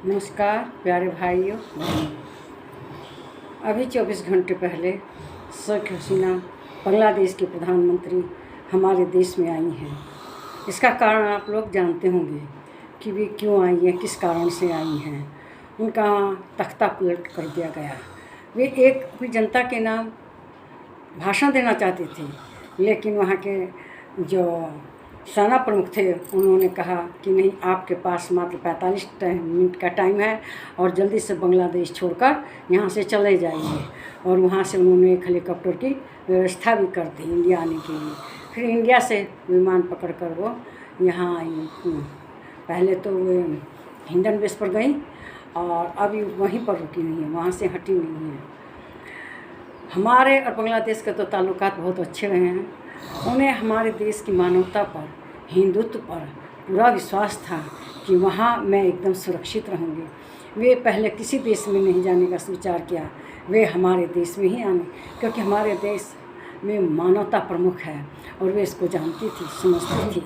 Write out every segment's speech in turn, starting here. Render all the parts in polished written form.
नमस्कार प्यारे भाइयों बहनों। अभी 24 घंटे पहले शेख हसीना बांग्लादेश की प्रधानमंत्री हमारे देश में आई हैं। इसका कारण आप लोग जानते होंगे कि वे क्यों आई हैं, किस कारण से आई हैं। उनका तख्ता पलट कर दिया गया। वे एक अपनी जनता के नाम भाषण देना चाहते थे, लेकिन वहाँ के जो सेना प्रमुख थे उन्होंने कहा कि नहीं, आपके पास मात्र 45 मिनट का टाइम है और जल्दी से बांग्लादेश छोड़कर यहाँ से चले जाइए। और वहाँ से उन्होंने एक हेलीकॉप्टर की व्यवस्था भी कर दी इंडिया आने के लिए। फिर इंडिया से विमान पकड़कर वो यहाँ आई। पहले तो वो हिंडन बेस पर गई और अभी वहीं पर रुकी हुई है, वहाँ से हटी नहीं है। हमारे और बांग्लादेश के तो ताल्लुकात बहुत अच्छे रहे हैं। उन्हें हमारे देश की मानवता पर, हिंदुत्व पर पूरा विश्वास था कि वहाँ मैं एकदम सुरक्षित रहूँगी। वे पहले किसी देश में नहीं जाने का विचार किया, वे हमारे देश में ही आने, क्योंकि हमारे देश में मानवता प्रमुख है और वे इसको जानती थी, समझती थी।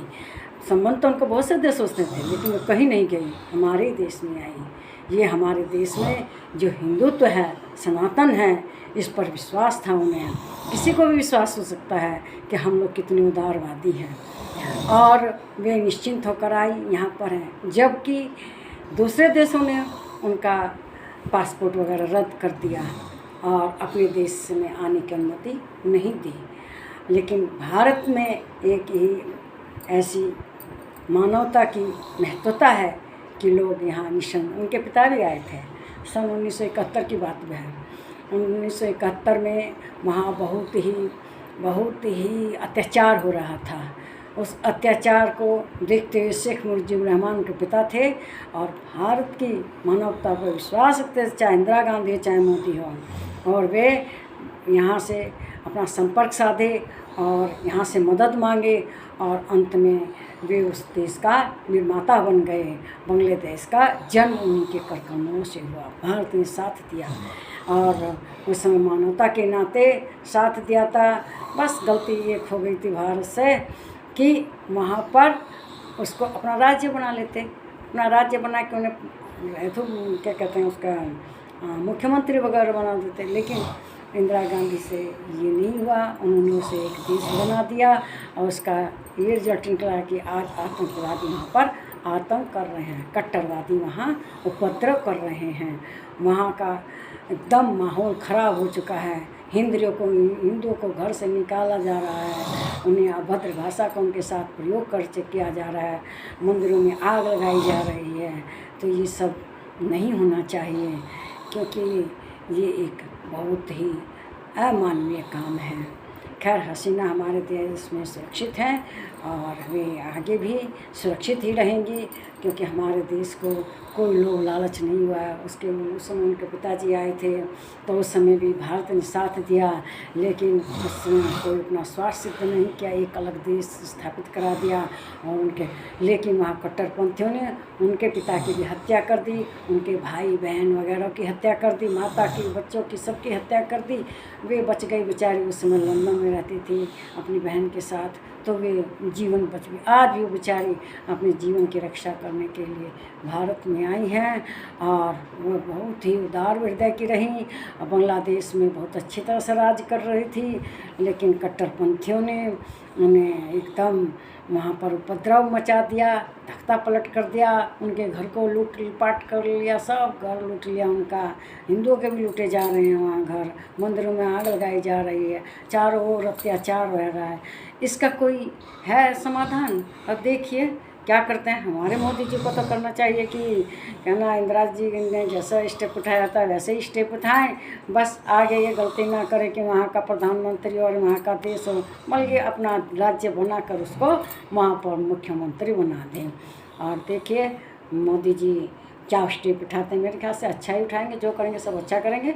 संबंध तो उनको बहुत से देशों से थे, लेकिन वो कहीं नहीं गई, हमारे देश में आई। ये हमारे देश में जो हिंदुत्व है, सनातन है, इस पर विश्वास था उन्हें। किसी को भी विश्वास हो सकता है कि हम लोग कितने उदारवादी हैं। और वे निश्चिंत होकर आई, यहाँ पर हैं। जबकि दूसरे देशों ने उनका पासपोर्ट वगैरह रद्द कर दिया और अपने देश में आने की अनुमति नहीं दी। लेकिन भारत में एक ही ऐसी मानवता की महत्वता है कि लोग यहाँ निःसंदेह, उनके पिता भी आए थे, सन 1971 की बात है। 1971 में वहाँ बहुत ही अत्याचार हो रहा था। उस अत्याचार को देखते हुए शेख मुजीबुर रहमान के पिता थे और भारत की मानवता पर विश्वास रखते थे, चाहे इंदिरा गांधी हो चाहे मोदी हो। और वे यहाँ से अपना संपर्क साधे और यहाँ से मदद मांगे और अंत में वे उस देश का निर्माता बन गए। बांग्लादेश का जन्म उन्हीं के करकमलों से हुआ। भारत ने साथ दिया और उस समय मानवता के नाते साथ दिया था। बस गलती एक हो गई थी भारत से कि वहाँ पर उसको अपना राज्य बना लेते, अपना राज्य बना के उन्हें तो क्या कहते हैं उसका मुख्यमंत्री वगैरह बना देते। लेकिन इंदिरा गांधी से ये नहीं हुआ, उन्होंने उसे एक देश बना दिया और उसका ये रिजल्ट निकला कि आज आतंकवादी वहाँ पर आतंक कर रहे हैं, कट्टरवादी वहाँ उपद्रव कर रहे हैं। वहाँ का एकदम माहौल ख़राब हो चुका है। हिंदुओं को घर से निकाला जा रहा है, उन्हें अभद्र भाषा का उनके साथ प्रयोग किया जा रहा है, मंदिरों में आग लगाई जा रही है। तो ये सब नहीं होना चाहिए, क्योंकि ये एक बहुत ही अमानवीय काम है। खैर, हसीना हमारे देश में सुरक्षित हैं और वे आगे भी सुरक्षित ही रहेंगी, क्योंकि हमारे देश को कोई लोभ लालच नहीं हुआ है। उस समय उनके पिताजी आए थे तो उस समय भी भारत ने साथ दिया, लेकिन उस समय कोई अपना स्वार्थ सिद्ध नहीं किया, एक अलग देश स्थापित करा दिया। और लेकिन वहाँ कट्टरपंथियों ने उनके पिता की भी हत्या कर दी, उनके भाई बहन वगैरह की हत्या कर दी, माता की, बच्चों की, सबकी हत्या कर दी। वे बच गई बेचारी, उस समय लंदन में रहती थी अपनी बहन के साथ, तो वे जीवन बच गई। आज भी वो बेचारी अपने जीवन की रक्षा करने के लिए भारत में आई हैं और वह बहुत ही उदार हृदय की रहीं और बांग्लादेश में बहुत अच्छी तरह से राज कर रही थी। लेकिन कट्टरपंथियों ने उन्हें एकदम वहाँ पर उपद्रव मचा दिया, तख्ता पलट कर दिया, उनके घर को लूट पाट कर लिया, सब घर लूट लिया उनका। हिंदुओं के भी लूटे जा रहे हैं वहाँ घर, मंदिरों में आग लगाई जा रही है, चारों ओर अत्याचार हो रहा है। इसका कोई है समाधान? अब देखिए क्या करते हैं। हमारे मोदी जी को तो करना चाहिए कि कहना इंदिरा जी ने जैसा स्टेप उठाया था वैसे ही स्टेप उठाएं। बस आगे ये गलती ना करें कि वहाँ का प्रधानमंत्री और वहाँ का देश हो, बल्कि अपना राज्य बनाकर उसको वहाँ पर मुख्यमंत्री बना दें। और देखिए मोदी जी क्या स्टेप उठाते हैं, मेरे ख्याल से अच्छा ही उठाएंगे। जो करेंगे सब अच्छा करेंगे।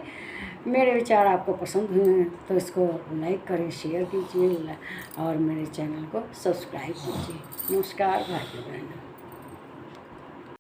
मेरे विचार आपको पसंद हुए हैं तो इसको लाइक करें, शेयर कीजिए और मेरे चैनल को सब्सक्राइब कीजिए। नमस्कार भाई बहन।